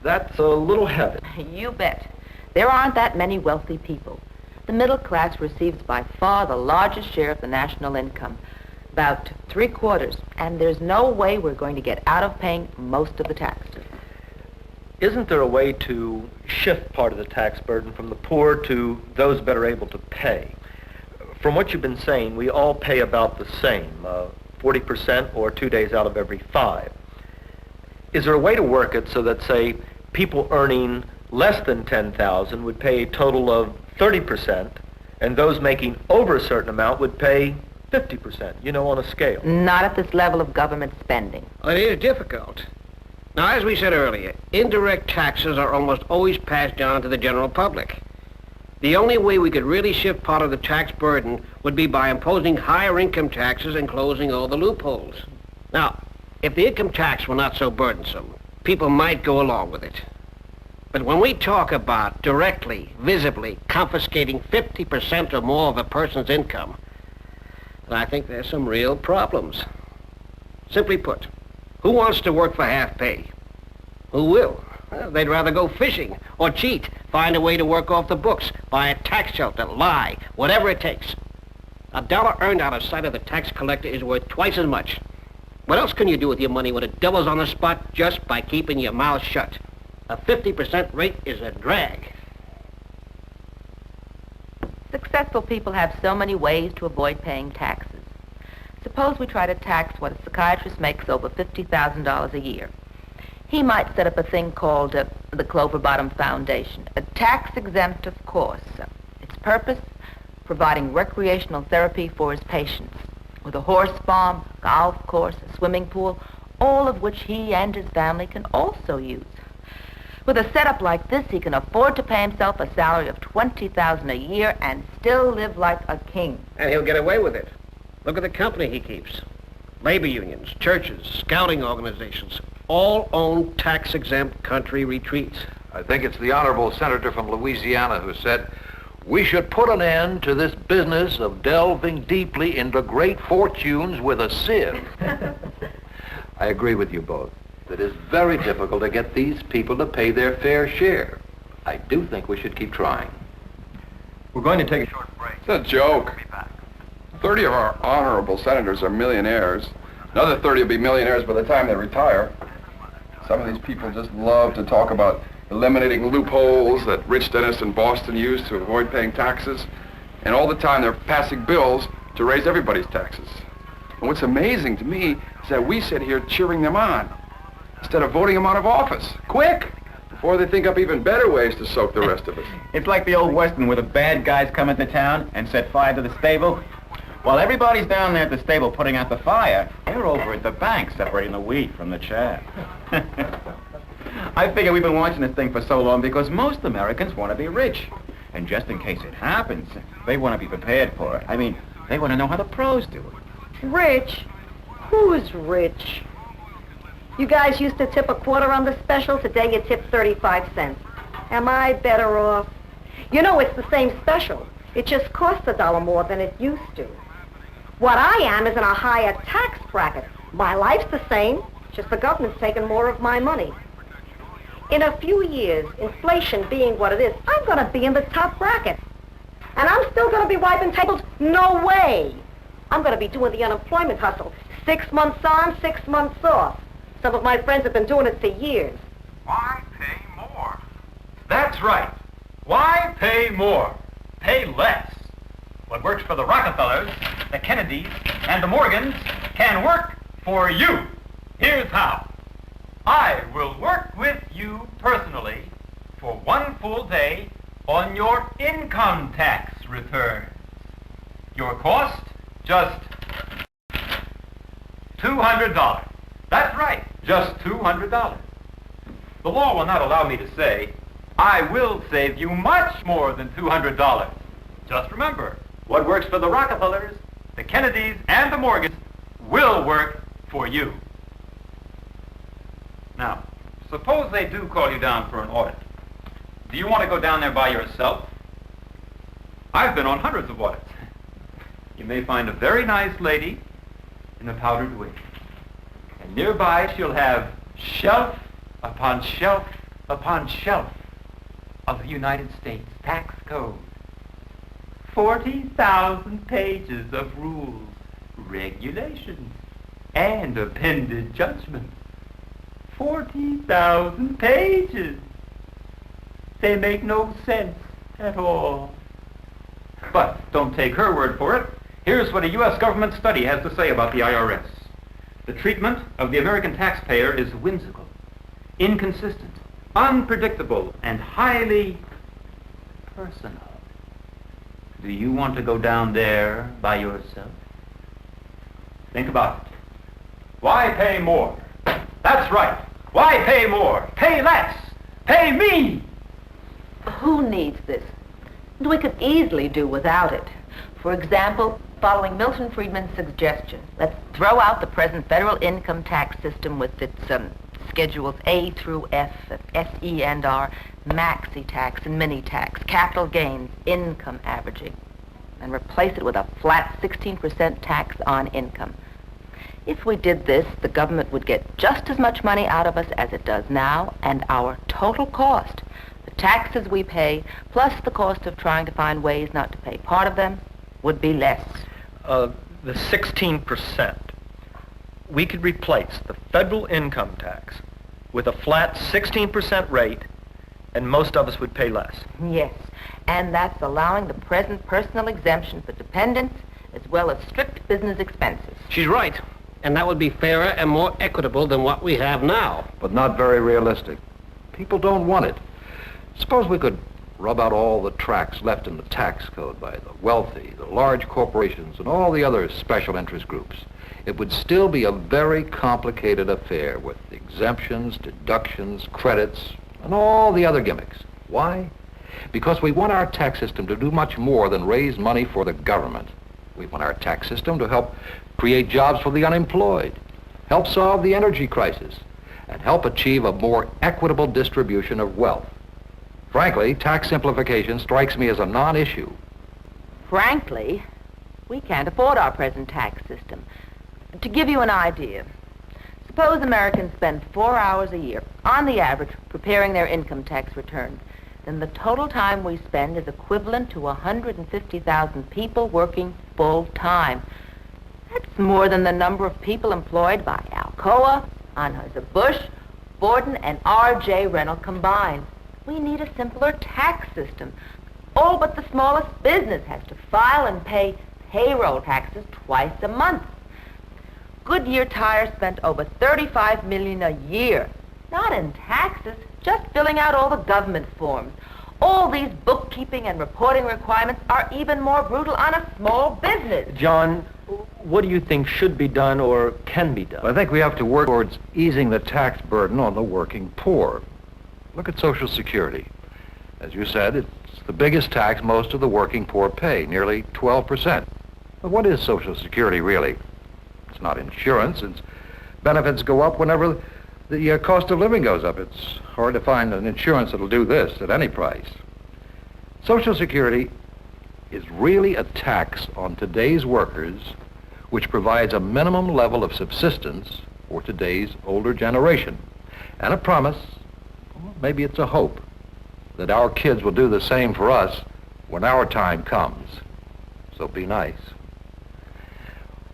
That's a little heavy. You bet. There aren't that many wealthy people. The middle class receives by far the largest share of the national income, about 3/4, and there's no way we're going to get out of paying most of the taxes. Isn't there a way to shift part of the tax burden from the poor to those better able to pay? From what you've been saying, we all pay about the same, 40% or 2 days out of every 5. Is there a way to work it so that, say, people earning less than $10,000 would pay a total of 30%, and those making over a certain amount would pay 50%, on a scale? Not at this level of government spending. Well, it is difficult. Now, as we said earlier, indirect taxes are almost always passed down to the general public. The only way we could really shift part of the tax burden would be by imposing higher income taxes and closing all the loopholes. Now, if the income tax were not so burdensome, people might go along with it. But when we talk about directly, visibly confiscating 50% or more of a person's income, I think there's some real problems. Simply put, who wants to work for half pay? Who will? Well, they'd rather go fishing or cheat, find a way to work off the books, buy a tax shelter, lie, whatever it takes. A dollar earned out of sight of the tax collector is worth twice as much. What else can you do with your money when it doubles on the spot just by keeping your mouth shut? A 50% rate is a drag. Successful people have so many ways to avoid paying taxes. Suppose we try to tax what a psychiatrist makes over $50,000 a year. He might set up a thing called the Clover Bottom Foundation, a tax-exempt course. Its purpose, providing recreational therapy for his patients, with a horse farm, golf course, a swimming pool, all of which he and his family can also use. With a setup like this, he can afford to pay himself a salary of $20,000 a year and still live like a king. And he'll get away with it. Look at the company he keeps. Labor unions, churches, scouting organizations, all own tax-exempt country retreats. I think it's the honorable senator from Louisiana who said, "We should put an end to this business of delving deeply into great fortunes with a sieve." I agree with you both. It is very difficult to get these people to pay their fair share. I do think we should keep trying. We're going to take a short break. It's a joke. 30 of our honorable senators are millionaires. Another 30 will be millionaires by the time they retire. Some of these people just love to talk about eliminating loopholes that rich dentists in Boston use to avoid paying taxes. And all the time they're passing bills to raise everybody's taxes. And what's amazing to me is that we sit here cheering them on instead of voting them out of office. Quick! Before they think up even better ways to soak the rest of us. It's like the old Western where the bad guys come into town and set fire to the stable. While everybody's down there at the stable putting out the fire, they're over at the bank separating the wheat from the chaff. I figure we've been watching this thing for so long because most Americans want to be rich. And just in case it happens, they want to be prepared for it. I mean, they want to know how the pros do it. Rich? Who's rich? You guys used to tip a quarter on the special. Today you tip 35 cents. Am I better off? You know, it's the same special. It just costs $1 more than it used to. What I am is in a higher tax bracket. My life's the same, just the government's taking more of my money. In a few years, inflation being what it is, I'm going to be in the top bracket. And I'm still going to be wiping tables? No way. I'm going to be doing the unemployment hustle. 6 months on, 6 months off. Some of my friends have been doing it for years. Why pay more? That's right. Why pay more? Pay less. What works for the Rockefellers, the Kennedys, and the Morgans can work for you. Here's how. I will work with you personally for 1 full day on your income tax returns. Your cost, just $200. That's right, just $200. The law will not allow me to say, I will save you much more than $200. Just remember, what works for the Rockefellers, the Kennedys, and the Morgans will work for you. Now, suppose they do call you down for an audit. Do you want to go down there by yourself? I've been on hundreds of audits. You may find a very nice lady in a powdered wig. And nearby she'll have shelf upon shelf upon shelf of the United States tax code. 40,000 pages of rules, regulations, and appended judgments. 40,000 pages. They make no sense at all. But don't take her word for it. Here's what a U.S. government study has to say about the IRS. The treatment of the American taxpayer is whimsical, inconsistent, unpredictable, and highly personal. Do you want to go down there by yourself? Think about it. Why pay more? That's right. Why pay more? Pay less. Pay me. Who needs this? We could easily do without it. For example, following Milton Friedman's suggestion, let's throw out the present federal income tax system with its schedules A through F, S, E, and R, maxi tax and mini tax, capital gains, income averaging, and replace it with a flat 16% tax on income. If we did this, the government would get just as much money out of us as it does now, and our total cost, the taxes we pay, plus the cost of trying to find ways not to pay part of them, would be less. The 16%. We could replace the federal income tax with a flat 16% rate, and most of us would pay less. Yes, and that's allowing the present personal exemption for dependents as well as strict business expenses. She's right. And that would be fairer and more equitable than what we have now. But not very realistic. People don't want it. Suppose we could rub out all the tracks left in the tax code by the wealthy, the large corporations, and all the other special interest groups. It would still be a very complicated affair with exemptions, deductions, credits, and all the other gimmicks. Why? Because we want our tax system to do much more than raise money for the government. We want our tax system to help create jobs for the unemployed, help solve the energy crisis, and help achieve a more equitable distribution of wealth. Frankly, tax simplification strikes me as a non-issue. Frankly, we can't afford our present tax system. To give you an idea, suppose Americans spend 4 hours a year, on the average, preparing their income tax returns. Then the total time we spend is equivalent to 150,000 people working full-time. That's more than the number of people employed by Alcoa, Anheuser-Busch, Borden, and R.J. Reynolds combined. We need a simpler tax system. All but the smallest business has to file and pay payroll taxes twice a month. Goodyear Tire spent over $35 million a year, not in taxes, just filling out all the government forms. All these bookkeeping and reporting requirements are even more brutal on a small business. John, what do you think should be done or can be done? I think we have to work towards easing the tax burden on the working poor. Look at Social Security. As you said, it's the biggest tax most of the working poor pay, nearly 12%. But what is Social Security really? It's not insurance. Its benefits go up whenever the cost of living goes up. It's hard to find an insurance that'll do this at any price. Social Security is really a tax on today's workers, which provides a minimum level of subsistence for today's older generation, and a promise, or maybe it's a hope, that our kids will do the same for us when our time comes. So be nice.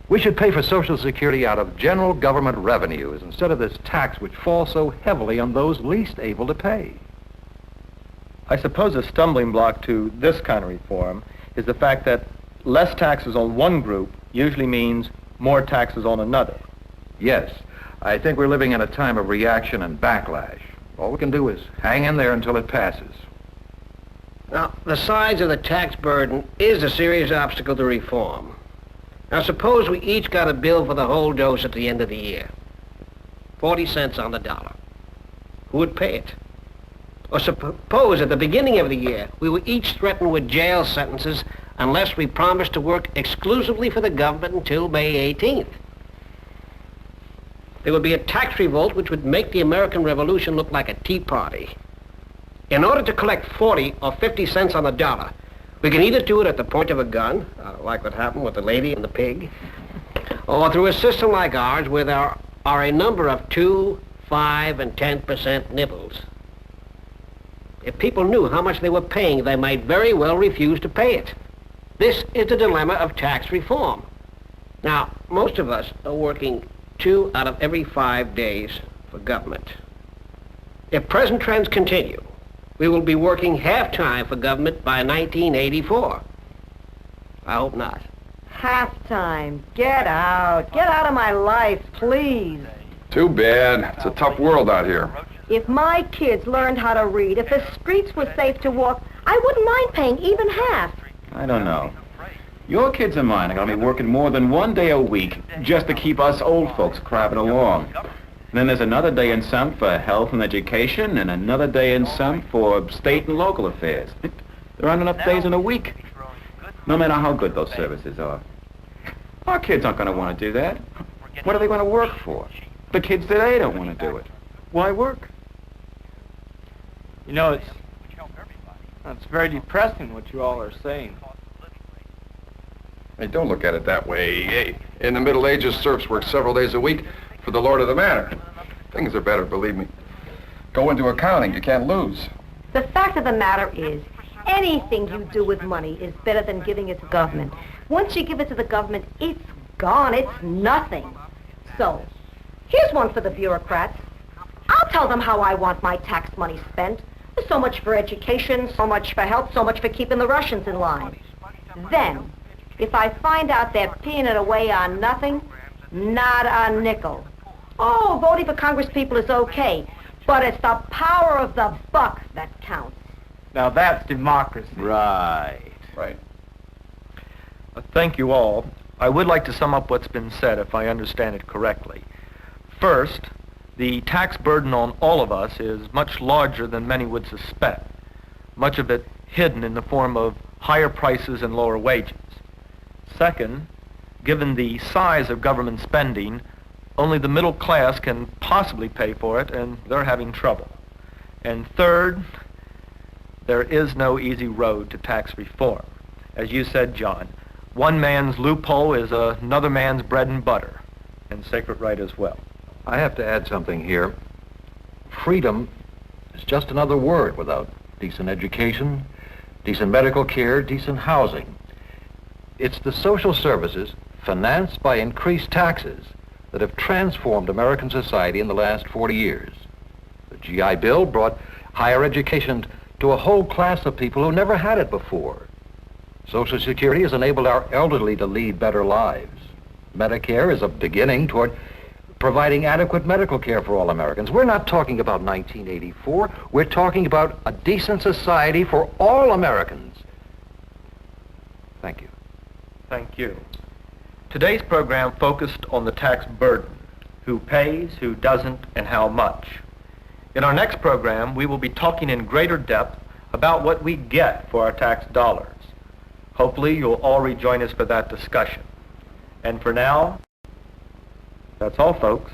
We should pay for Social Security out of general government revenues instead of this tax which falls so heavily on those least able to pay. I suppose a stumbling block to this kind of reform is the fact that less taxes on one group usually means more taxes on another. Yes, I think we're living in a time of reaction and backlash. All we can do is hang in there until it passes. Now, the size of the tax burden is a serious obstacle to reform. Now, suppose we each got a bill for the whole dose at the end of the year. 40 cents on the dollar. Who would pay it? Or suppose at the beginning of the year, we were each threatened with jail sentences unless we promised to work exclusively for the government until May 18th. There would be a tax revolt which would make the American Revolution look like a tea party. In order to collect 40 or 50 cents on the dollar, we can either do it at the point of a gun, like what happened with the lady and the pig, or through a system like ours where there are a number of 2, 5, and 10% nibbles. If people knew how much they were paying, they might very well refuse to pay it. This is the dilemma of tax reform. Now, most of us are working 2 out of every 5 days for government. If present trends continue, we will be working half-time for government by 1984. I hope not. Half-time. Get out. Get out of my life, please. Too bad. It's a tough world out here. If my kids learned how to read, if the streets were safe to walk, I wouldn't mind paying even half. I don't know. Your kids and mine are going to be working more than 1 day a week just to keep us old folks crabbing along. And then there's another day in some for health and education, and another day in some for state and local affairs. There aren't enough days in a week, no matter how good those services are. Our kids aren't going to want to do that. What are they going to work for? The kids today don't want to do it. Why work? You know, it's very depressing what you all are saying. Hey, don't look at it that way. Hey, in the Middle Ages, serfs worked several days a week for the lord of the manor. Things are better, believe me. Go into accounting, you can't lose. The fact of the matter is, anything you do with money is better than giving it to government. Once you give it to the government, it's gone. It's nothing. So, here's one for the bureaucrats. I'll tell them how I want my tax money spent. So much for education, so much for health, so much for keeping the Russians in line. Then, if I find out they're peeing it away on nothing, not a nickel. Oh, voting for Congress people is okay, but it's the power of the buck that counts. Now that's democracy. Right. Right. Thank you all. I would like to sum up what's been said, if I understand it correctly. First, the tax burden on all of us is much larger than many would suspect, much of it hidden in the form of higher prices and lower wages. Second, given the size of government spending, only the middle class can possibly pay for it, and they're having trouble. And third, there is no easy road to tax reform. As you said, John, one man's loophole is another man's bread and butter, and sacred right as well. I have to add something here. Freedom is just another word without decent education, decent medical care, decent housing. It's the social services financed by increased taxes that have transformed American society in the last 40 years. The GI Bill brought higher education to a whole class of people who never had it before. Social Security has enabled our elderly to lead better lives. Medicare is a beginning toward providing adequate medical care for all Americans. We're not talking about 1984. We're talking about a decent society for all Americans. Thank you. Thank you. Today's program focused on the tax burden, who pays, who doesn't, and how much. In our next program, we will be talking in greater depth about what we get for our tax dollars. Hopefully, you'll all rejoin us for that discussion. And for now, that's all, folks.